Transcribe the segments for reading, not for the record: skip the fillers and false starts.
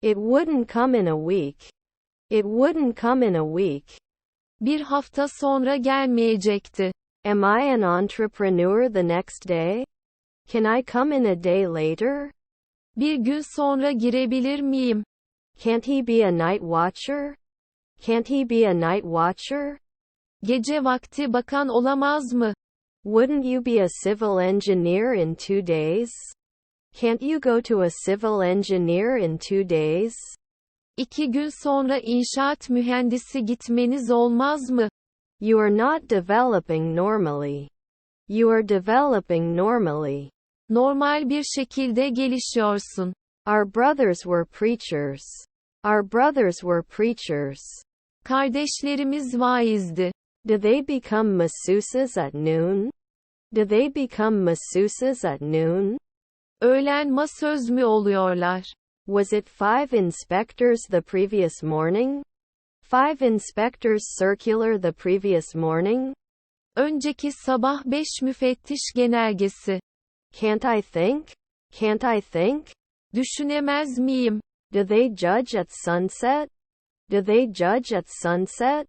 It wouldn't come in a week. It wouldn't come in a week. Bir hafta sonra gelmeyecekti. Am I an entrepreneur the next day? Can I come in a day later? Bir gün sonra girebilir miyim? Can't he be a night watcher? Can't he be a night watcher? Gece vakti bakan olamaz mı? Wouldn't you be a civil engineer in 2 days? Can't you go to a civil engineer in 2 days? 2 gün sonra inşaat mühendisi gitmeniz olmaz mı? You are not developing normally. You are developing normally. Normal bir şekilde gelişiyorsun. Our brothers were preachers. Our brothers were preachers. Kardeşlerimiz vaizdi. Do they become masseuses at noon? Do they become masseuses at noon? Öğlen masöz mü oluyorlar? Was it 5 inspectors the previous morning? 5 inspectors circular the previous morning? Önceki sabah 5 müfettiş genelgesi. Can't I think? Can't I think? Düşünemez miyim? Do they judge at sunset? Do they judge at sunset?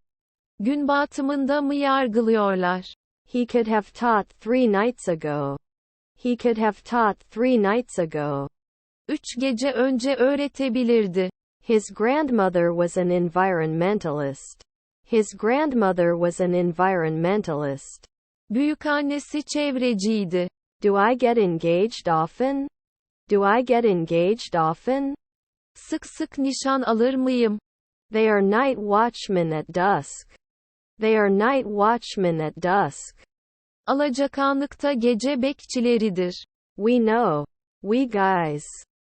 Gün batımında mı yargılıyorlar? He could have taught 3 nights ago. He could have taught 3 nights ago. 3 gece önce öğretebilirdi. His grandmother was an environmentalist. His grandmother was an environmentalist. Büyükannesi çevreciydi. Do I get engaged often? Do I get engaged often? Sık sık nişan alır mıyım? They are night watchmen at dusk. They are night watchmen at dusk. Alacakaranlıkta gece bekçileridir. We know. We guys.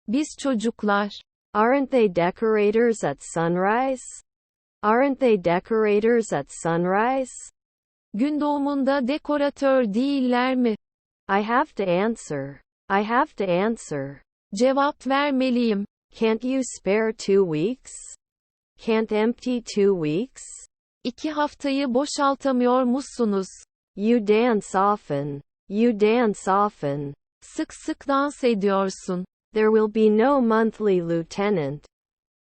Biz çocuklar. Aren't they decorators at sunrise? Aren't they decorators at sunrise? Gün doğumunda dekoratör değiller mi? I have to answer. I have to answer. Cevap vermeliyim. Can't you spare 2 weeks? Can't empty 2 weeks? 2 haftayı boşaltamıyor musunuz? You dance often. You dance often. Sık sık dans ediyorsun. There will be no monthly lieutenant.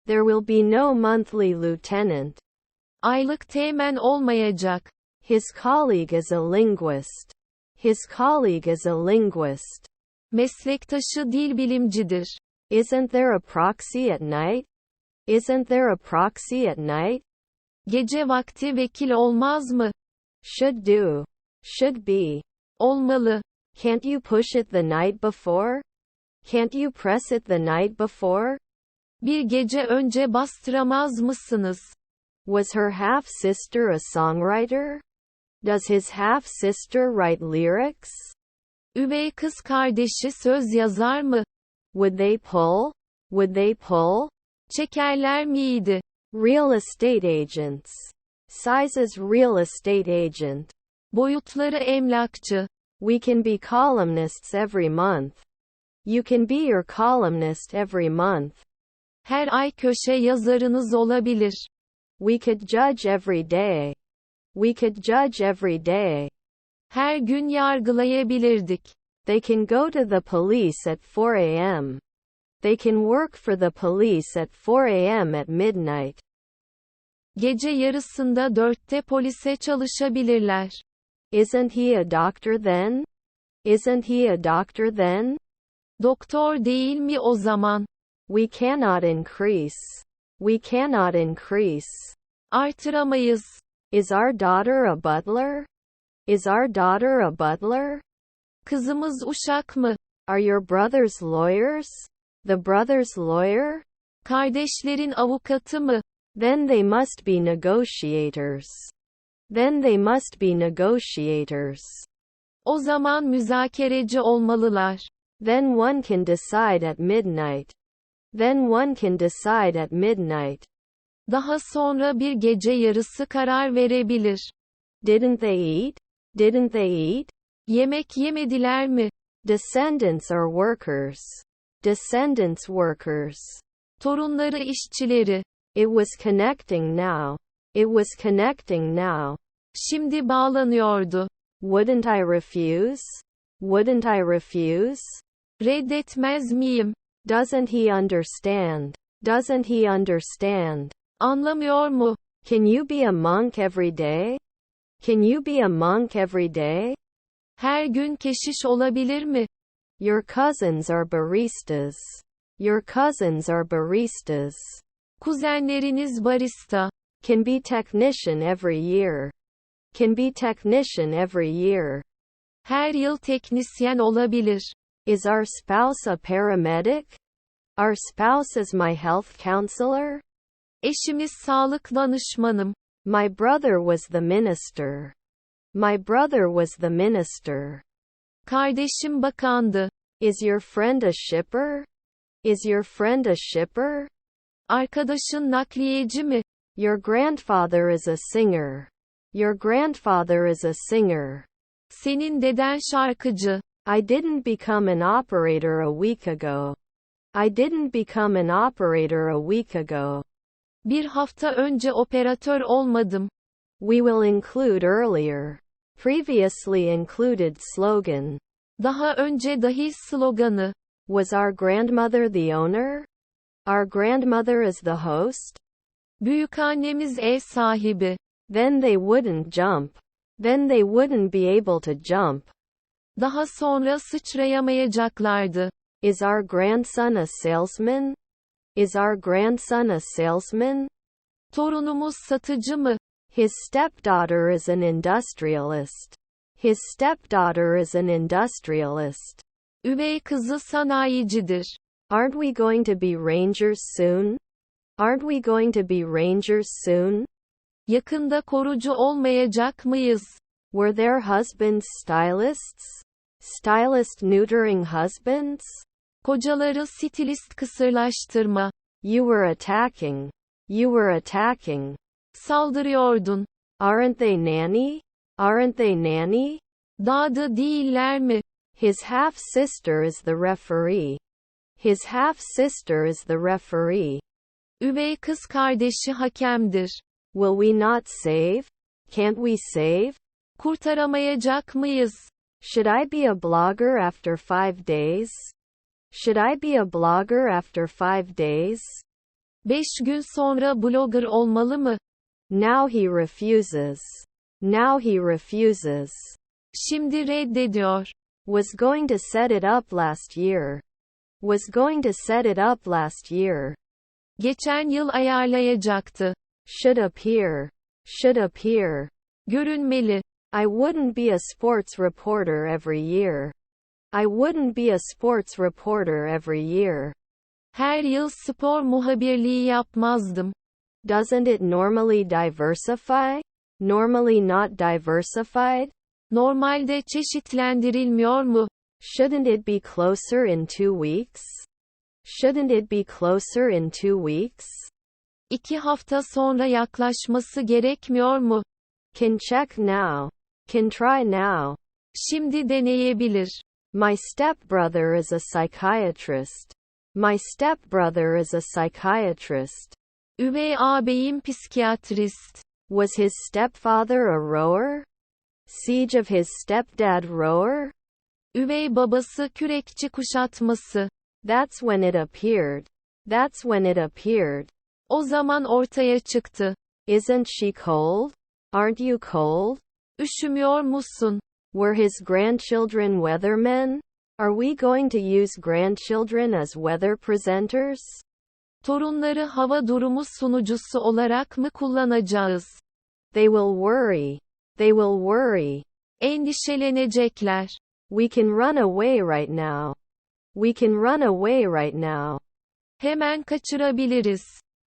There will be no monthly lieutenant. Aylık teğmen olmayacak. His colleague is a linguist. His colleague is a linguist. Meslektaşı dil bilimcidir. Isn't there a proxy at night? Isn't there a proxy at night? Gece vakti vekil olmaz mı? Should do. Should be. Olmalı. Can't you push it the night before? Can't you press it the night before? Bir gece önce bastıramaz mısınız? Was her half-sister a songwriter? Does his half-sister write lyrics? Üvey kız kardeşi söz yazar mı? Would they pull? Would they pull? Çekerler miydi? Real estate agents. Sizes real estate agent. Boyutları emlakçı. We can be columnists every month. You can be your columnist every month. Her ay köşe yazarınız olabilir. We could judge every day. We could judge every day. Her gün yargılayabilirdik. They can go to the police at 4 a.m. They can work for the police at 4 a.m. at midnight. Gece yarısında 4'te polise çalışabilirler. Isn't he a doctor then? Isn't he a doctor then? Doktor değil mi o zaman? We cannot increase. We cannot increase. Artıramayız. Is our daughter a butler? Is our daughter a butler? Kızımız uşak mı? Are your brothers lawyers? The brothers lawyer? Kardeşlerin avukatı mı? Then they must be negotiators. Then they must be negotiators. O zaman müzakereci olmalılar. Then one can decide at midnight. Then one can decide at midnight. Daha sonra bir gece yarısı karar verebilir. Didn't they eat? Didn't they eat? Yemek yemediler mi? Descendants are workers. Descendants workers. Torunları işçileri. It was connecting now. It was connecting now. Şimdi bağlanıyordu. Wouldn't I refuse? Wouldn't I refuse? Reddetmez miyim? Doesn't he understand? Doesn't he understand? Anlamıyor mu? Can you be a monk every day? Can you be a monk every day? Her gün keşiş olabilir mi? Your cousins are baristas. Your cousins are baristas. Kuzenleriniz barista. Can be technician every year. Can be technician every year. Her yıl teknisyen olabilir. Is our spouse a paramedic? Our spouse is my health counselor? Eşimiz sağlık danışmanım. My brother was the minister. My brother was the minister. Kardeşim bakandı. Is your friend a shipper? Is your friend a shipper? Arkadaşın nakliyeci mi? Your grandfather is a singer. Your grandfather is a singer. Senin deden şarkıcı. I didn't become an operator a week ago. I didn't become an operator a week ago. Bir hafta önce operatör olmadım. We will include earlier. Previously included slogan. Daha önce dahi sloganı. Was our grandmother the owner? Our grandmother is the host? Büyükannemiz ev sahibi. Then they wouldn't jump. Then they wouldn't be able to jump. Daha sonra sıçrayamayacaklardı. Is our grandson a salesman? Is our grandson a salesman? Torunumuz satıcı mı? His stepdaughter is an industrialist. His stepdaughter is an industrialist. Üvey kızı sanayicidir. Aren't we going to be rangers soon? Aren't we going to be rangers soon? Yakında korucu olmayacak mıyız? Were their husbands stylists? Stylist neutering husbands? Kocaları stilist kısırlaştırma. You were attacking. You were attacking. Saldırıyordun. Aren't they nanny? Aren't they nanny? Dadı değiller mi? His half-sister is the referee. His half-sister is the referee. Üvey kız kardeşi hakemdir. Will we not save? Can't we save? Kurtaramayacak mıyız? Should I be a blogger after 5 days? Should I be a blogger after 5 days? 5 gün sonra blogger olmalı mı? Now he refuses. Now he refuses. Şimdi reddediyor. Was going to set it up last year. Was going to set it up last year. Geçen yıl ayarlayacaktı. Should appear. Should appear. Görünmeli. I wouldn't be a sports reporter every year. I wouldn't be a sports reporter every year. Her yıl spor muhabirliği yapmazdım. Doesn't it normally diversify? Normally not diversified? Normalde çeşitlendirilmiyor mu? Shouldn't it be closer in 2 weeks? Shouldn't it be closer in 2 weeks? 2 hafta sonra yaklaşması gerekmiyor mu? Can check now. Can try now. Şimdi deneyebilir. My stepbrother is a psychiatrist. My stepbrother is a psychiatrist. Üvey ağabeyim psikiyatrist. Was his stepfather a rower? Siege of his stepdad rower? Üvey babası kürekçi kuşatması. That's when it appeared. That's when it appeared. O zaman ortaya çıktı. Isn't she cold? Aren't you cold? Üşümüyor musun? Were his grandchildren weathermen? Are we going to use grandchildren as weather presenters? Torunları hava durumu sunucusu olarak mı kullanacağız? They will worry. They will worry. Endişelenecekler. We can run away right now. We can run away right now. Hemen kaçırabiliriz.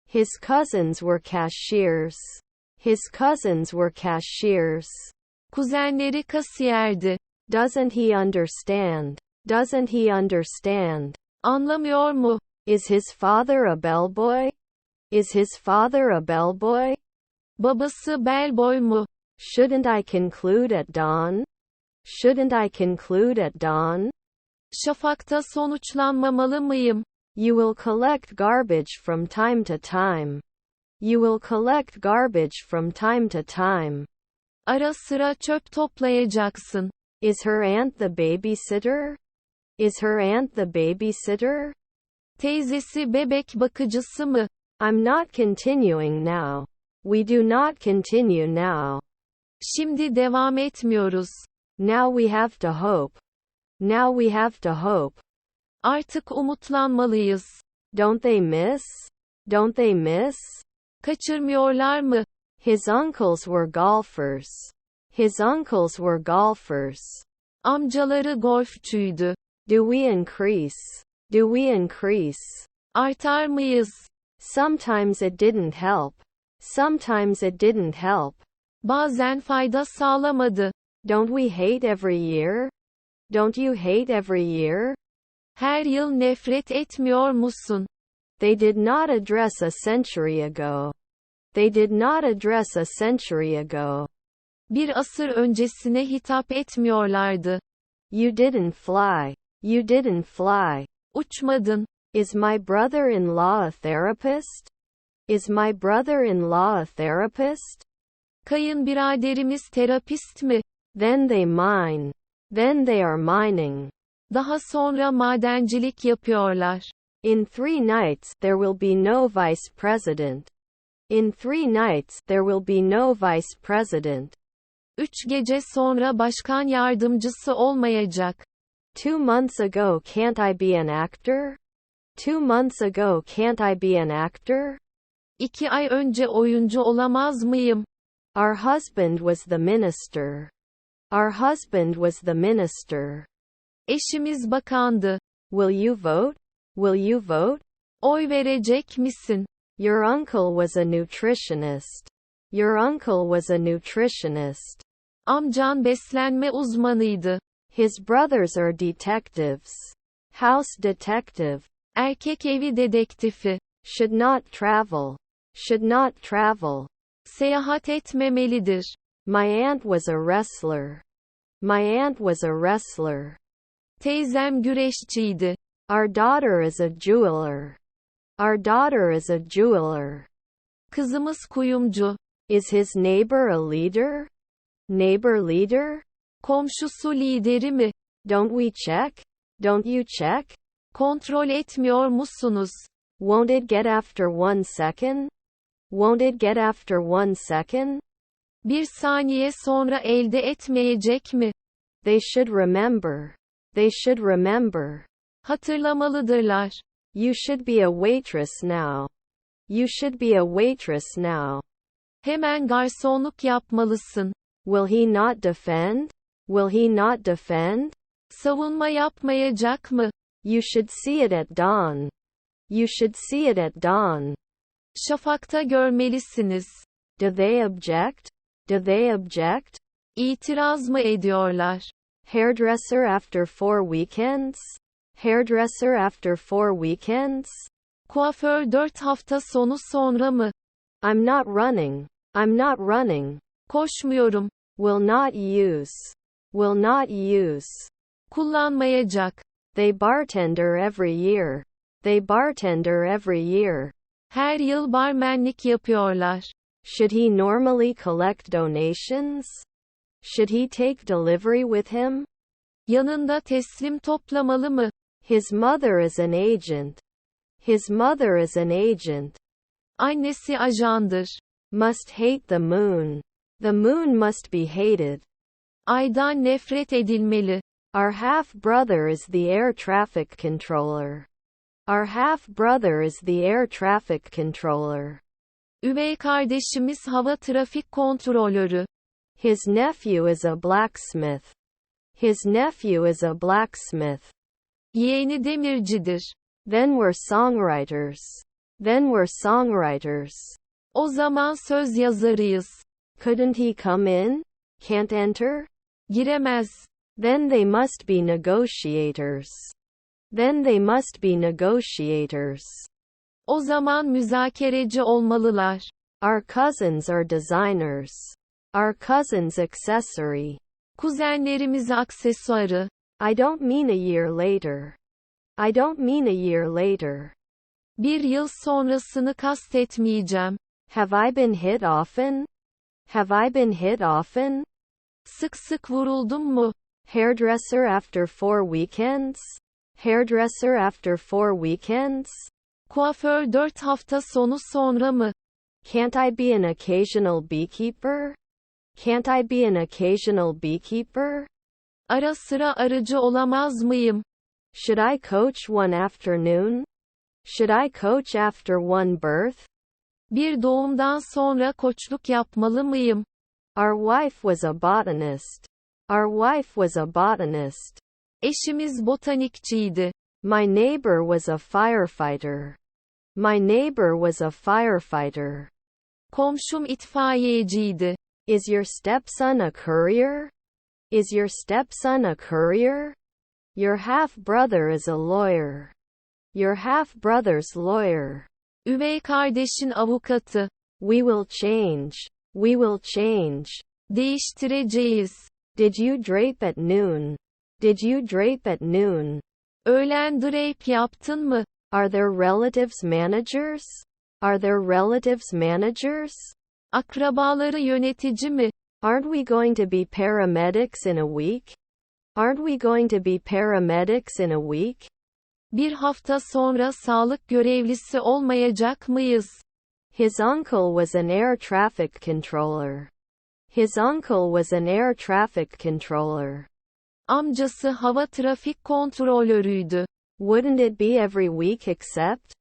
His cousins were cashiers. His cousins were cashiers. Kuzenleri kasiyerdi. Doesn't he understand? Doesn't he understand? Anlamıyor mu? Is his father a bellboy? Is his father a bellboy? Babası bellboy mu? Shouldn't I conclude at dawn? Shouldn't I conclude at dawn? Şafakta sonuçlanmamalı mıyım? You will collect garbage from time to time. You will collect garbage from time to time. Ara sıra çöp toplayacaksın. Is her aunt the babysitter? Is her aunt the babysitter? Teyzesi bebek bakıcısı mı? I'm not continuing now. We do not continue now. Şimdi devam etmiyoruz. Now we have to hope. Now we have to hope. Artık umutlanmalıyız. Don't they miss? Don't they miss? Kaçırmıyorlar mı? His uncles were golfers. His uncles were golfers. Amcaları golfçüydü. Do we increase? Do we increase? Artar mıyız? Sometimes it didn't help. Sometimes it didn't help. Bazen fayda sağlamadı. Don't we hate every year? Don't you hate every year? Her yıl nefret etmiyor musun? They did not address a century ago. They did not address a century ago. Bir asır öncesine hitap etmiyorlardı. You didn't fly. You didn't fly. Uçmadın. Is my brother-in-law a therapist? Is my brother-in-law a therapist? Kayınbiraderimiz terapist mi? Then they mine. Then they are mining. Daha sonra madencilik yapıyorlar. In 3 nights, there will be no vice president. In 3 nights, there will be no vice president. 3 gece sonra başkan yardımcısı olmayacak. 2 months ago, can't I be an actor? 2 months ago, can't I be an actor? 2 ay önce oyuncu olamaz mıyım? Our husband was the minister. Our husband was the minister. Eşimiz bakandı. Will you vote? Will you vote? Oy verecek misin? Your uncle was a nutritionist. Your uncle was a nutritionist. Amcan beslenme uzmanıydı. His brothers are detectives. House detective. Erkek evi dedektifi. Should not travel. Should not travel. Seyahat etmemelidir. My aunt was a wrestler. My aunt was a wrestler. Teyzem güreşçiydi. Our daughter is a jeweler. Our daughter is a jeweler. Kızımız kuyumcu. Is his neighbor a leader? Neighbor leader? Komşusu lideri mi? Don't we check? Don't you check? Kontrol etmiyor musunuz? Won't it get after 1 second? Won't it get after 1 second? Bir saniye sonra elde etmeyecek mi? They should remember. They should remember. Hatırlamalıdırlar. You should be a waitress now. You should be a waitress now. Hemen garsonluk yapmalısın. Will he not defend? Will he not defend? Savunma yapmayacak mı? You should see it at dawn. You should see it at dawn. Şafakta görmelisiniz. Do they object? Do they object? İtiraz mı ediyorlar? Hairdresser after 4 weekends? Hairdresser after 4 weekends? Kuaför 4 hafta sonu sonra mı? I'm not running. I'm not running. Koşmuyorum. Will not use. Will not use. Kullanmayacak. They bartender every year. They bartender every year. Her yıl barmenlik yapıyorlar. Should he normally collect donations? Should he take delivery with him? Yanında teslim toplamalı mı? His mother is an agent. His mother is an agent. Annesi ajandır. Must hate the moon. The moon must be hated. Aydan nefret edilmeli. Our half-brother is the air traffic controller. Our half-brother is the air traffic controller. Üvey kardeşimiz hava trafik kontrolörü. His nephew is a blacksmith. His nephew is a blacksmith. Yeğeni demircidir. Then we're songwriters. Then we're songwriters. O zaman söz yazarıyız. Couldn't he come in? Can't enter? Giremez. Then they must be negotiators. Then they must be negotiators. O zaman müzakereci olmalılar. Our cousins are designers. Our cousins accessory. Kuzenlerimiz aksesuarı. I don't mean a year later. I don't mean a year later. Bir yıl sonrasını kastetmeyeceğim. Have I been hit often? Have I been hit often? Sık sık vuruldum mu? Hairdresser after 4 weekends? Hairdresser after 4 weekends? Kuaför 4 hafta sonu sonra mı? Can't I be an occasional beekeeper? Can't I be an occasional beekeeper? Ara sıra arıcı olamaz mıyım? Should I coach one afternoon? Should I coach after one birth? Bir doğumdan sonra koçluk yapmalı mıyım? Our wife was a botanist. Our wife was a botanist. Eşimiz botanikçiydi. My neighbor was a firefighter. My neighbor was a firefighter. Komşum itfaiyeciydi. Is your stepson a courier? Is your stepson a courier? Your half-brother is a lawyer. Your half-brother's lawyer. Üvey kardeşin avukatı. We will change. We will change. Değiştireceğiz. Did you drape at noon? Did you drape at noon? Öğlen drape yaptın mı? Are there relatives managers? Are there relatives managers? Akrabaları yönetici mi? Aren't we going to be paramedics in a week? Aren't we going to be paramedics in a week? Bir hafta sonra sağlık görevlisi olmayacak mıyız? His uncle was an air traffic controller. His uncle was an air traffic controller. Amcası hava trafik kontrolörüydü. Wouldn't it be every week except?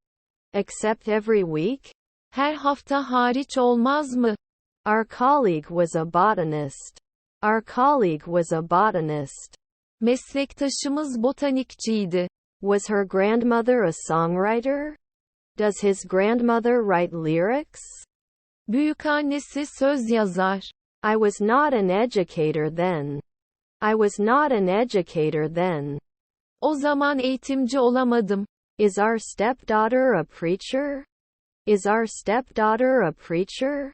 Except every week? Her hafta hariç olmaz mı? Our colleague was a botanist. Our colleague was a botanist. Meslektaşımız botanikçiydi. Was her grandmother a songwriter? Does his grandmother write lyrics? Büyükannesi söz yazar. I was not an educator then. I was not an educator then. O zaman eğitimci olamadım. Is our stepdaughter a preacher? Is our stepdaughter a preacher?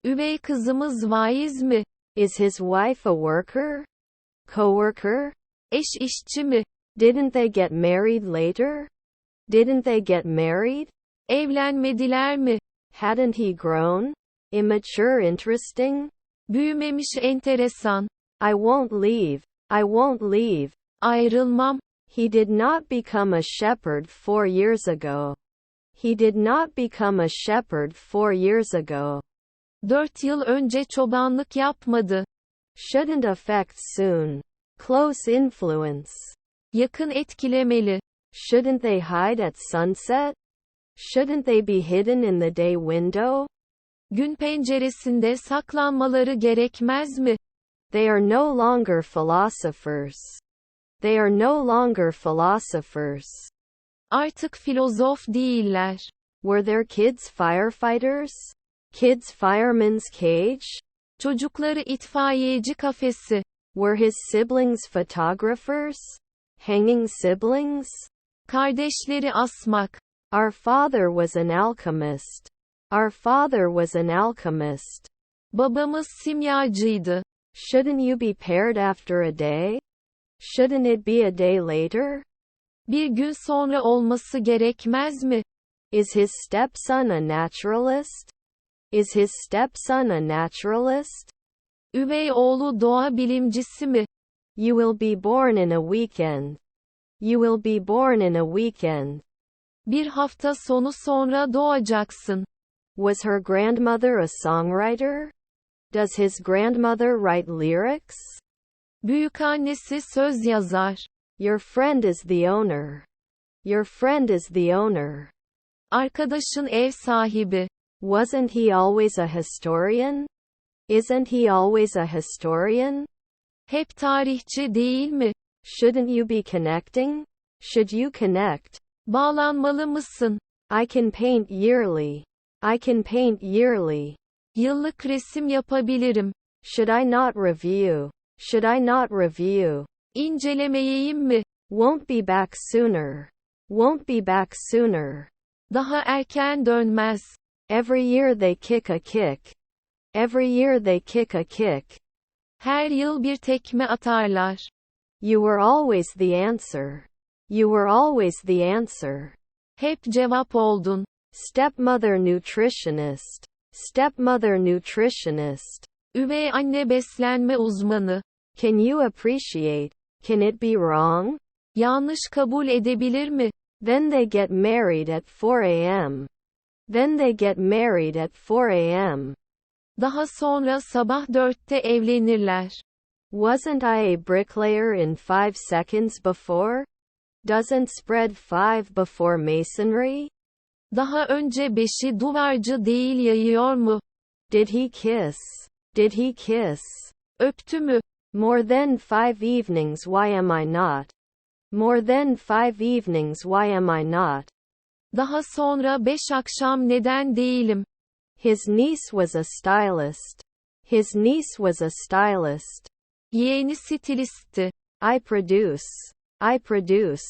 Üvey kızımız vaiz mi? Is his wife a worker? Coworker? Eş işçi mi? Didn't they get married later? Didn't they get married? Evlenmediler mi? Hadn't he grown? Immature interesting? Büyümemiş enteresan. I won't leave. I won't leave. Ayrılmam. He did not become a shepherd 4 years ago. He did not become a shepherd 4 years ago. 4 yıl önce çobanlık yapmadı. Shouldn't affect soon. Close influence. Yakın etkilemeli. Shouldn't they hide at sunset? Shouldn't they be hidden in the day window? Gün penceresinde saklanmaları gerekmez mi? They are no longer philosophers. They are no longer philosophers. Artık filozof değiller. Were their kids firefighters? Kids fireman's cage? Çocukları itfaiyeci kafesi. Were his siblings photographers? Hanging siblings? Kardeşleri asmak. Our father was an alchemist. Our father was an alchemist. Babamız simyacıydı. Shouldn't you be paired after a day? Shouldn't it be a day later? Bir gün sonra olması gerekmez mi? Is his stepson a naturalist? Is his stepson a naturalist? Üvey oğlu doğa bilimcisi mi? You will be born in a weekend. You will be born in a weekend. Bir hafta sonu sonra doğacaksın. Was her grandmother a songwriter? Does his grandmother write lyrics? Büyükannesi söz yazar. Your friend is the owner. Your friend is the owner. Arkadaşın ev sahibi. Wasn't he always a historian? Isn't he always a historian? Hep tarihçi değil mi? Shouldn't you be connecting? Should you connect? Bağlanmalı mısın? I can paint yearly. I can paint yearly. Yıllık resim yapabilirim. Should I not review? Should I not review? İncelemeyeyim mi? Won't be back sooner. Won't be back sooner. Daha erken dönmez. Every year they kick a kick. Every year they kick a kick. Her yıl bir tekme atarlar. You were always the answer. You were always the answer. Hep cevap oldun. Stepmother nutritionist. Stepmother nutritionist. Üvey anne beslenme uzmanı. Can you appreciate? Can it be wrong? Yanlış kabul edebilir mi? Then they get married at 4 a.m. Then they get married at 4 a.m. Daha sonra sabah 4'te evlenirler. Wasn't I a bricklayer in 5 seconds before? Doesn't spread 5 before masonry? Daha önce 5'i duvarcı değil yayıyor mu? Did he kiss? Did he kiss? Öptü mü? More than 5 evenings, why am I not? More than 5 evenings, why am I not? Daha sonra 5 akşam neden değilim? His niece was a stylist. His niece was a stylist. Yeğeni stilistti. I produce. I produce.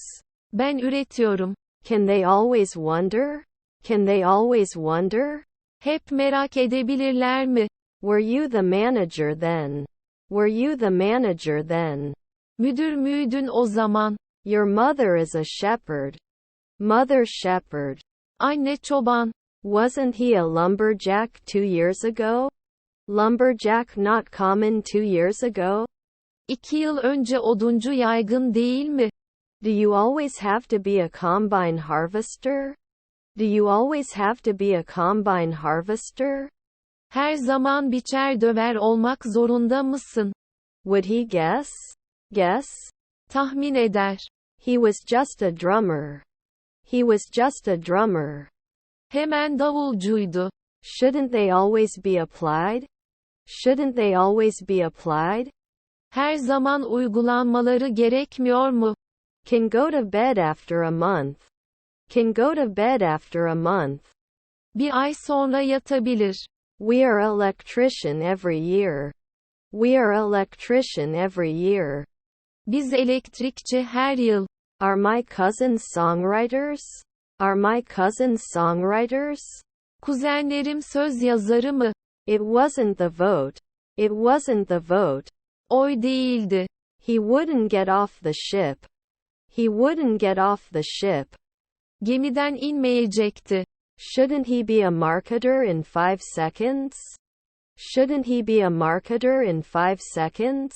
Ben üretiyorum. Can they always wonder? Can they always wonder? Hep merak edebilirler mi? Were you the manager then? Were you the manager then? Müdür müydün o zaman? Your mother is a shepherd. Mother shepherd. Anne çoban. Wasn't he a lumberjack 2 years ago? Lumberjack not common 2 years ago? 2 yıl önce oduncu yaygın değil mi? Do you always have to be a combine harvester? Do you always have to be a combine harvester? Her zaman biçer döver olmak zorunda mısın? Would he guess? Guess? Tahmin eder. He was just a drummer. He was just a drummer. Hemen davulcuydu. Shouldn't they always be applied? Shouldn't they always be applied? Her zaman uygulanmaları gerekmiyor mu? Can go to bed after a month. Can go to bed after a month. Bir ay sonra yatabilir. We are electrician every year. We are electrician every year. Biz elektrikçi her yıl. Are my cousins songwriters? Are my cousins songwriters? Kuzenlerim söz yazarı mı? It wasn't the vote. It wasn't the vote. Oy değildi. He wouldn't get off the ship. He wouldn't get off the ship. Gemiden inmeyecekti. Shouldn't he be a marketer in 5 seconds? Shouldn't he be a marketer in 5 seconds?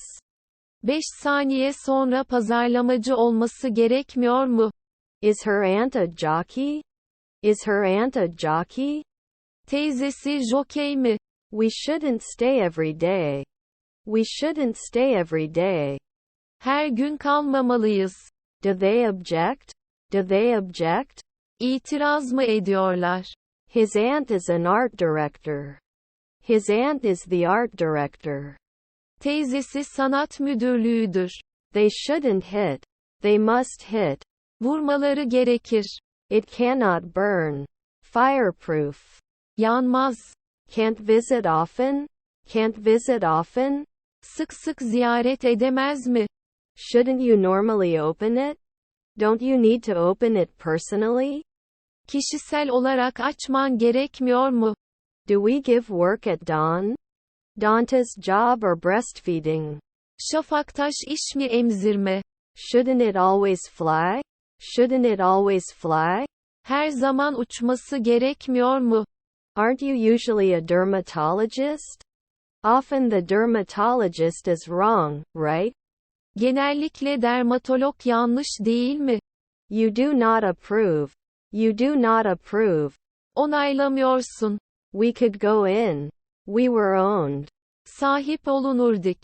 5 saniye sonra pazarlamacı olması gerekmiyor mu? Is her aunt a jockey? Is her aunt a jockey? Teyzesi jokey mi? We shouldn't stay every day. We shouldn't stay every day. Her gün kalmamalıyız. Do they object? Do they object? İtiraz mı ediyorlar? His aunt is an art director. His aunt is the art director. Teyzesi sanat müdürlüğüdür. They shouldn't hit. They must hit. Vurmaları gerekir. It cannot burn. Fireproof. Yanmaz. Can't visit often. Can't visit often. Sık sık ziyaret edemez mi? Shouldn't you normally open it? Don't you need to open it personally? Kişisel olarak açman gerekmiyor mu? Do we give work at dawn? Dante's job or breastfeeding? Şafaktaş iş mi emzirme? Shouldn't it always fly? Shouldn't it always fly? Her zaman uçması gerekmiyor mu? Aren't you usually a dermatologist? Often the dermatologist is wrong, right? Genellikle dermatolog yanlış değil mi? You do not approve. You do not approve. Onaylamıyorsun. We could go in. We were owned. Sahip olunurdik.